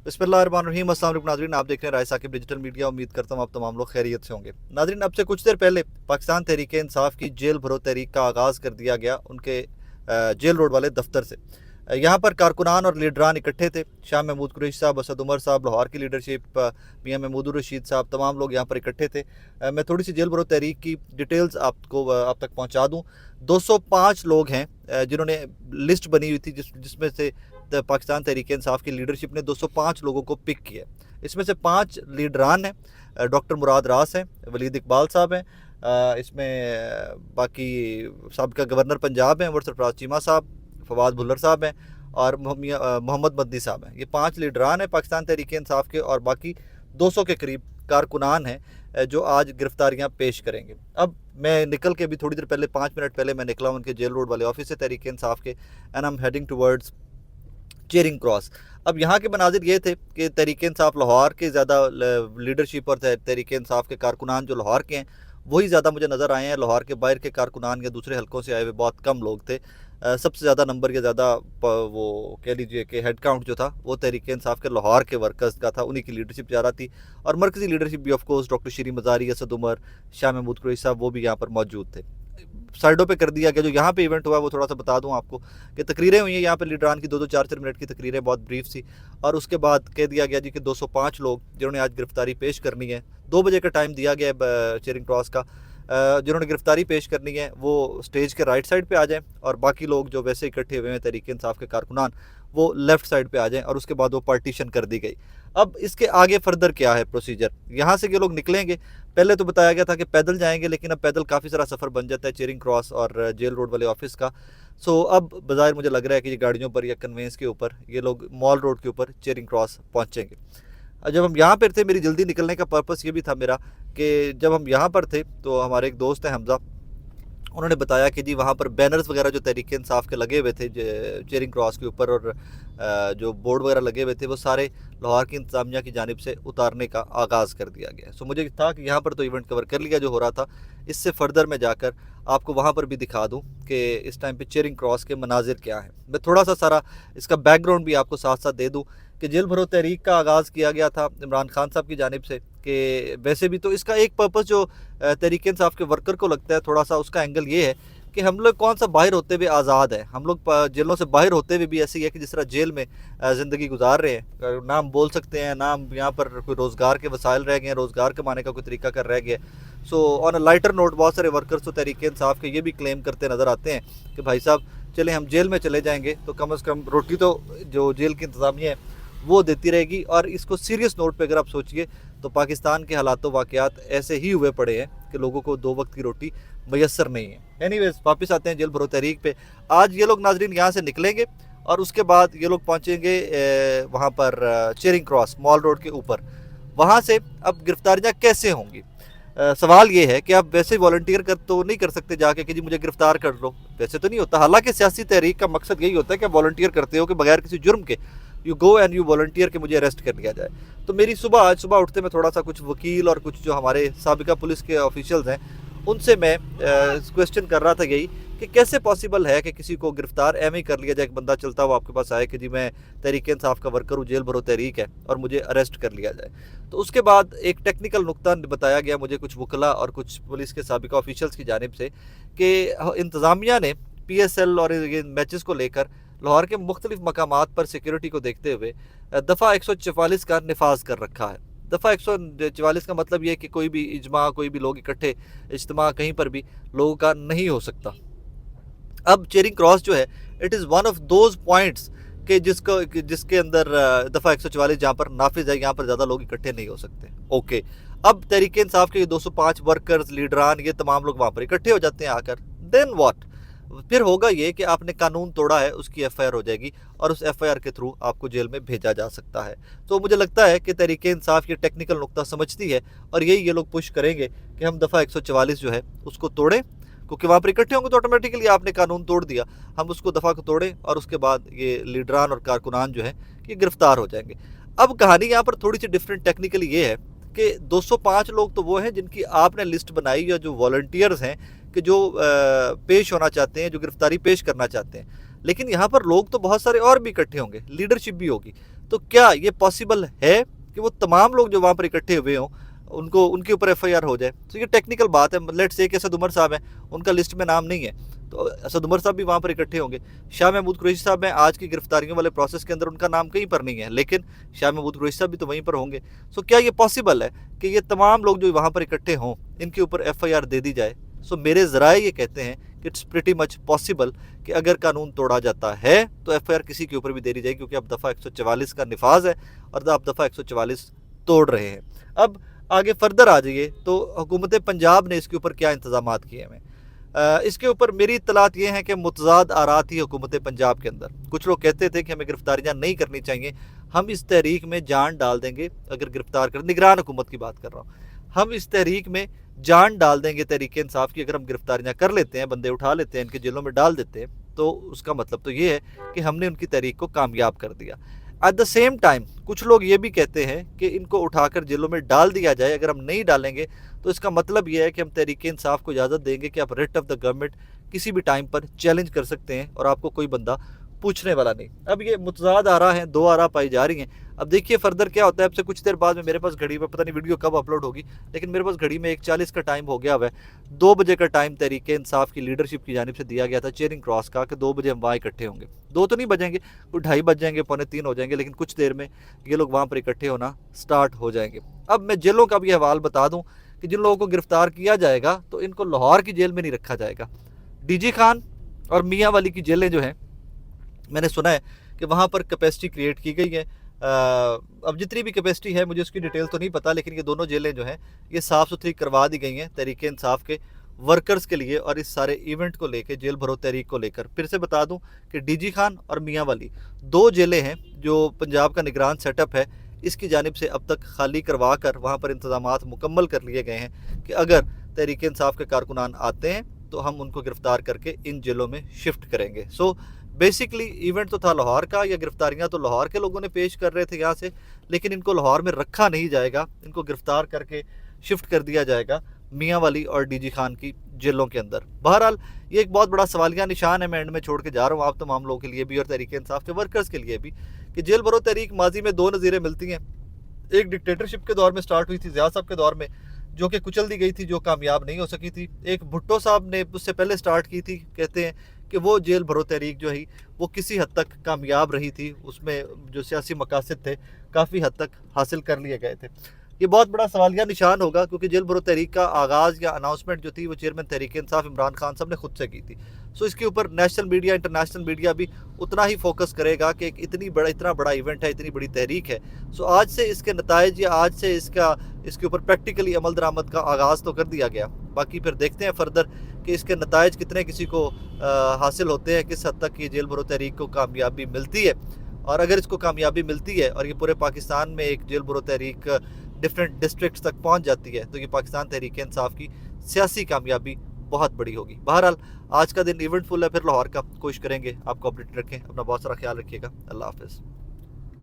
बिस्मिल्लाहिर्रहमानिर्रहीम। अस्सलाम वालेकुम नाज़रीन, आप देख रहे हैं राय साकिब डिजिटल मीडिया। उम्मीद करता हूँ आप तमाम लोग खैरियत से होंगे। नाज़रीन, अब से कुछ देर पहले पाकिस्तान तहरीक इंसाफ की जेल भरो तहरीक का आगाज़ कर दिया गया उनके जेल रोड वाले दफ्तर से। यहाँ पर कारकुनान और लीडरान इकट्ठे थे। शाह महमूद कुरैशी साहब, असद उमर साहब, लाहौर की लीडरशिप, मियाँ महमूद रशीद साहब, तमाम लोग यहाँ पर इकट्ठे थे। मैं थोड़ी सी जेल भरो तहरीक की डिटेल्स आपको आप तक पहुँचा दूँ। 205 लोग हैं जिन्होंने लिस्ट बनी हुई थी जिसमें से पाकिस्तान तहरीक इंसाफ की लीडरशिप ने 205 लोगों को पिक किया। इसमें से 5 लीडरान हैं। डॉक्टर मुराद रास हैं, वलीद इकबाल साहब हैं, इसमें बाकी साबिका गवर्नर पंजाब हैं, सरफराज चीमा साहब, फवाद भुल्लर साहब हैं और मोहम्मद मदनी साहब हैं। ये 5 लीडरान हैं पाकिस्तान तहरीक इंसाफ के और बाकी 200 के करीब कारकुनान हैं जो आज गिरफ्तारियां पेश करेंगे। अब मैं निकल के भी थोड़ी देर पहले 5 मिनट पहले मैं निकला उनके जेल रोड वाले ऑफिस से तहरीक इंसाफ के, and I am heading towards Charing cross. अब यहाँ के मनाजिर ये थे कि तहरीक इंसाफ लाहौर के ज़्यादा लीडरशिप और तहरीक इंसाफ के कारकुनान जो लाहौर के हैं वही ज़्यादा मुझे नज़र आए हैं। लाहौर के बाहर के कारकुनान या दूसरे हलकों से आए हुए बहुत कम लोग थे। सबसे ज़्यादा नंबर या ज़्यादा वो कह लीजिए कि हेड काउंट जो था वो तहरीक इंसाफ के लाहौर के वर्कर्स का था, उन्हीं की लीडरशिप ज़्यादा थी। और मरकज़ी लीडरशिप भी ऑफकोर्स डॉक्टर शीरी मज़ारी, असद उमर, शाह महमूद कुरैशी साहब वो भी यहाँ पर मौजूद थे। साइडों पे कर दिया गया। जो यहाँ पे इवेंट हुआ वो थोड़ा सा बता दूँ आपको कि तकरीरें हुई हैं यहाँ पे लीडरान की 2-2 4-4 मिनट की तकरीरें, बहुत ब्रीफ सी। और उसके बाद कह दिया गया जी कि 205 लोग जिन्होंने आज गिरफ्तारी पेश करनी है, 2 बजे का टाइम दिया गया है चेरिंग क्रॉस का, जिन्होंने गिरफ्तारी पेश करनी है वो स्टेज के राइट साइड पे आ जाएं और बाकी लोग जो वैसे इकट्ठे हुए हैं तहरीक इंसाफ के कारकुनान वो लेफ़्ट साइड पे आ जाएं। और उसके बाद वो पार्टीशन कर दी गई। अब इसके आगे फर्दर क्या है प्रोसीजर, यहाँ से ये लोग निकलेंगे। पहले तो बताया गया था कि पैदल जाएंगे, लेकिन अब पैदल काफ़ी सारा सफ़र बन जाता है चेरिंग क्रॉस और जेल रोड वाले ऑफिस का। सो अब बज़ाहिर मुझे लग रहा है कि ये गाड़ियों पर या कन्वेंस के ऊपर ये लोग मॉल रोड के ऊपर चेरिंग क्रॉस पहुँचेंगे। जब हम यहाँ पर थे, मेरी जल्दी निकलने का पर्पस ये भी था मेरा कि जब हम यहाँ पर थे तो हमारे एक दोस्त हैं हमज़ा, उन्होंने बताया कि जी वहाँ पर बैनर्स वगैरह जो तहरीक इंसाफ के लगे हुए थे चेरिंग क्रॉस के ऊपर और जो बोर्ड वगैरह लगे हुए थे वो सारे लाहौर की इंतजामिया की जानिब से उतारने का आगाज़ कर दिया गया। सो मुझे था कि यहाँ पर तो इवेंट कवर कर लिया जो हो रहा था, इससे फर्दर मैं जाकर आपको वहाँ पर भी दिखा दूँ कि इस टाइम पे चेरिंग क्रॉस के मनाजिर क्या हैं। मैं थोड़ा सा सारा इसका बैकग्राउंड भी आपको साथ साथ दे दूँ कि जेल भरो तहरीक का आगाज़ किया गया था इमरान खान साहब की जानिब से। कि वैसे भी तो इसका एक पर्पस जो तहरीक इंसाफ के वर्कर को लगता है थोड़ा सा, उसका एंगल ये है कि हम लोग कौन सा बाहर होते हुए आज़ाद है, हम लोग जेलों से बाहर होते हुए भी ऐसे ही है कि जिस तरह जेल में ज़िंदगी गुजार रहे हैं, ना हम बोल सकते हैं, ना हम यहाँ पर कोई रोज़गार के वसाइल रह गए हैं, रोज़गार कमाने का कोई तरीका कर रह गया। So on a lighter note बहुत सारे वर्कर्स तो तहरीक इंसाफ के ये भी क्लेम करते नज़र आते हैं कि भाई साहब चले हम जेल में चले जाएंगे तो कम अज़ कम रोटी तो जो जेल की इंतज़ामिया है वो देती रहेगी। और इसको सीरियस नोट पे अगर आप सोचिए तो पाकिस्तान के हालात वाक़यात ऐसे ही हुए पड़े हैं कि लोगों को 2 वक्त की रोटी मैसर नहीं है। एनीवेज वापस आते हैं जेल भरो तहरीक पे। आज ये लोग नाजरीन यहाँ से निकलेंगे और उसके बाद ये लोग पहुँचेंगे वहाँ पर चेरिंग क्रॉस मॉल रोड के ऊपर। वहाँ से अब गिरफ्तारियाँ कैसे होंगी, सवाल ये है कि आप वैसे वॉलंटियर कर तो नहीं कर सकते जाके कि जी मुझे गिरफ्तार कर लो, वैसे तो नहीं होता। हालांकि सियासी तहरीक का मकसद यही होता है कि आप वॉलंटियर करते हो कि बगैर किसी जुर्म के you go and you volunteer के मुझे अरेस्ट कर लिया जाए। तो मेरी आज सुबह उठते मैं थोड़ा सा कुछ वकील और कुछ जो हमारे साबिका पुलिस के ऑफिशियल्स हैं उनसे मैं क्वेश्चन कर रहा था यही कि कैसे पॉसिबल है कि किसी को गिरफ्तार एम ही कर लिया जाए, एक बंदा चलता हुआ आपके पास आए कि जी मैं तहरीक इंसाफ का वर्कर हूँ, जेल भरो तहरीक है और मुझे अरेस्ट कर लिया जाए। तो उसके बाद एक टेक्निकल नुक्ता बताया गया मुझे कुछ वकला और कुछ पुलिस के साबिका ऑफिशियल्स की जानिब से कि इंतज़ामिया ने PSL और ये मैचेस को लेकर लाहौर के मुख्तलिफ मकामात पर सिक्योरिटी को देखते हुए दफ़ा 144 का नफाज कर रखा है। दफ़ा 144 का मतलब ये है कि कोई भी इजमा, कोई भी लोग इकट्ठे इज्तिमा कहीं पर भी लोगों का नहीं हो सकता। अब चेरिंग क्रॉस जो है it is one of those points कि जिसके अंदर दफ़ा 144 जहाँ पर नाफिज है, यहाँ पर ज़्यादा लोग इकट्ठे नहीं हो सकते। ओके, अब तहरीक इंसाफ के 205 वर्कर्स, लीडरान, ये तमाम लोग वहाँ पर इकट्ठे हो जाते हैं आकर। देन व्हाट, फिर होगा ये कि आपने कानून तोड़ा है, उसकी FIR हो जाएगी और उस FIR के थ्रू आपको जेल में भेजा जा सकता है। तो मुझे लगता है कि तहरीक इंसाफ ये टेक्निकल नुक्ता समझती है और यही ये लोग पुश करेंगे कि हम दफ़ा 144 जो है उसको तोड़ें, क्योंकि वहाँ पर इकट्ठे होंगे तो ऑटोमेटिकली आपने कानून तोड़ दिया, हम उसको दफ़ा को तोड़ें और उसके बाद ये लीडरान और कारकुनान जो है ये गिरफ्तार हो जाएंगे। अब कहानी यहाँ पर थोड़ी सी डिफरेंट टेक्निकली ये है कि 205 लोग तो वो हैं जिनकी आपने लिस्ट बनाई या जो वॉलंटियर्स हैं कि जो पेश होना चाहते हैं, जो गिरफ्तारी पेश करना चाहते हैं। लेकिन यहाँ पर लोग तो बहुत सारे और भी इकट्ठे होंगे, लीडरशिप भी होगी। तो क्या ये पॉसिबल है कि वो तमाम लोग जो वहाँ पर इकट्ठे हुए हों उनको उनके ऊपर एफआईआर हो जाए? तो ये टेक्निकल बात है। लेट्स से कि असद उमर साहब हैं, उनका लिस्ट में नाम नहीं है, तो असद उमर साहब भी वहाँ पर इकट्ठे होंगे। शाह महमूद कुरैशी साहब हैं, आज की गिरफ्तारियों वाले प्रोसेस के अंदर उनका नाम कहीं पर नहीं है, लेकिन शाह महमूद कुरैशी साहब भी तो वहीं पर होंगे। सो क्या ये पॉसिबल है कि ये तमाम लोग जो वहाँ पर इकट्ठे हों इनके ऊपर एफआईआर दे दी जाए? सो मेरे ज़राए ये कहते हैं कि इट्स प्रिटी मच पॉसिबल कि अगर कानून तोड़ा जाता है तो एफआईआर किसी के ऊपर भी दे दी जाएगी, क्योंकि अब दफ़ा 144 का निफाज है और अब दफ़ा 144 तोड़ रहे हैं। अब आगे फर्दर आ जाइए तो हुकूमत पंजाब ने इसके ऊपर क्या इंतजाम किए हैं। इसके ऊपर मेरी इत्तलात ये हैं कि मुतज़ाद आरा थी हुकूमत पंजाब के अंदर। कुछ लोग कहते थे कि हमें गिरफ्तारियाँ नहीं करनी चाहिए, हम इस तहरीक में जान डाल देंगे अगर गिरफ्तार कर, निगरान हुकूमत की बात कर रहा हूँ, हम इस तहरीक में जान डाल देंगे तहरीक इंसाफ की, अगर हम गिरफ्तारियाँ कर लेते हैं, बंदे उठा लेते हैं, इनके जेलों में डाल देते हैं, तो उसका मतलब तो ये है कि हमने उनकी तहरीक को कामयाब कर दिया। एट द सेम टाइम कुछ लोग ये भी कहते हैं कि इनको उठाकर जेलों में डाल दिया जाए, अगर हम नहीं डालेंगे तो इसका मतलब ये है कि हम तहरीक इंसाफ को इजाज़त देंगे कि आप रिट ऑफ द गवर्नमेंट किसी भी टाइम पर चैलेंज कर सकते हैं और आपको कोई बंदा पूछने वाला नहीं। अब ये मुतज़ाद आरा हैं, दो आरा पाई जा रही हैं। अब देखिए फर्दर क्या होता है। अब से कुछ देर बाद में मेरे पास घड़ी में, पता नहीं वीडियो कब अपलोड होगी, लेकिन मेरे पास घड़ी में 1:40 का टाइम हो गया हुआ है। 2 बजे का टाइम तहरीक इंसाफ की लीडरशिप की जानिब से दिया गया था चेयरिंग क्रॉस का, कि 2 बजे हम वहाँ इकट्ठे होंगे। 2 तो नहीं बजेंगे, कोई 2:30 बज जाएंगे, 2:45 हो जाएंगे, लेकिन कुछ देर में ये लोग वहाँ पर इकट्ठे होना स्टार्ट हो जाएंगे। अब मैं जेलों का भी हवाल बता दूँ कि जिन लोगों को गिरफ्तार किया जाएगा तो इनको लाहौर की जेल में नहीं रखा जाएगा। डीजी खान और मियाँ वाली की जेलें जो हैं, मैंने सुना है कि वहाँ पर कैपेसिटी क्रिएट की गई है। अब जितनी भी कैपेसिटी है मुझे उसकी डिटेल तो नहीं पता, लेकिन ये दोनों जेलें जो हैं ये साफ़ सुथरी करवा दी गई हैं तहरीक इंसाफ के वर्कर्स के लिए और इस सारे इवेंट को लेकर, जेल भरो तहरीक को लेकर। फिर से बता दूं कि डीजी खान और मियाँ वाली 2 जेलें हैं जो पंजाब का निगरान सेटअप है, इसकी जानिब से अब तक खाली करवा कर वहाँ पर इंतजामात मुकम्मल कर लिए गए हैं कि अगर तहरीक इंसाफ के कारकुनान आते हैं तो हम उनको गिरफ्तार करके इन जेलों में शिफ्ट करेंगे। सो बेसिकली इवेंट तो था लाहौर का, या गिरफ्तारियां तो लाहौर के लोगों ने पेश कर रहे थे यहाँ से, लेकिन इनको लाहौर में रखा नहीं जाएगा, इनको गिरफ्तार करके शिफ्ट कर दिया जाएगा मियाँ वाली और डीजी खान की जेलों के अंदर। बहरहाल ये एक बहुत बड़ा सवालिया निशान है, मैं एंड में छोड़ के जा रहा हूँ आप तमाम लोगों के लिए भी और तहरीक इंसाफ के वर्कर्स के लिए भी, कि जेल भरो तहरीक माजी में 2 नज़ीरें मिलती हैं। एक डिक्टेटरशिप के दौर में स्टार्ट हुई थी, ज़िया साहब के दौर में, जो कि कुचल दी गई थी, जो कामयाब नहीं हो सकी थी। एक भुट्टो साहब ने उससे पहले स्टार्ट की थी, कहते हैं कि वो जेल भरो तहरीक जो है वो किसी हद तक कामयाब रही थी, उसमें जो सियासी मकासद थे काफ़ी हद तक हासिल कर लिए गए थे। ये बहुत बड़ा सवालिया निशान होगा, क्योंकि जेल भरो तहरीक का आगाज़ या अनाउंसमेंट जो थी वो चेयरमैन तहरीक इंसाफ इमरान खान साहब ने खुद से की थी। सो इसके ऊपर नेशनल मीडिया, इंटरनेशनल मीडिया भी उतना ही फोकस करेगा कि एक इतना बड़ा इवेंट है, इतनी बड़ी तहरीक है। सो आज से इसके नताइज या आज से इसके ऊपर प्रैक्टिकली अमल दरामद का आगाज़ तो कर दिया गया। बाकी फिर देखते हैं फर्दर कि इसके नताइज कितने किसी को हासिल होते हैं, किस हद तक ये जेल भरो तहरीक को कामयाबी मिलती है। और अगर इसको कामयाबी मिलती है और ये पूरे पाकिस्तान में एक जेल भरो तहरीक डिफरेंट डिस्ट्रिक्ट्स तक पहुंच जाती है, तो ये पाकिस्तान तहरीक इंसाफ की सियासी कामयाबी बहुत बड़ी होगी। बहरहाल आज का दिन इवेंटफुल है, फिर लाहौर का कोशिश करेंगे आपको अपडेट रखें। अपना बहुत सारा ख्याल रखिएगा। अल्लाह हाफ़िज़।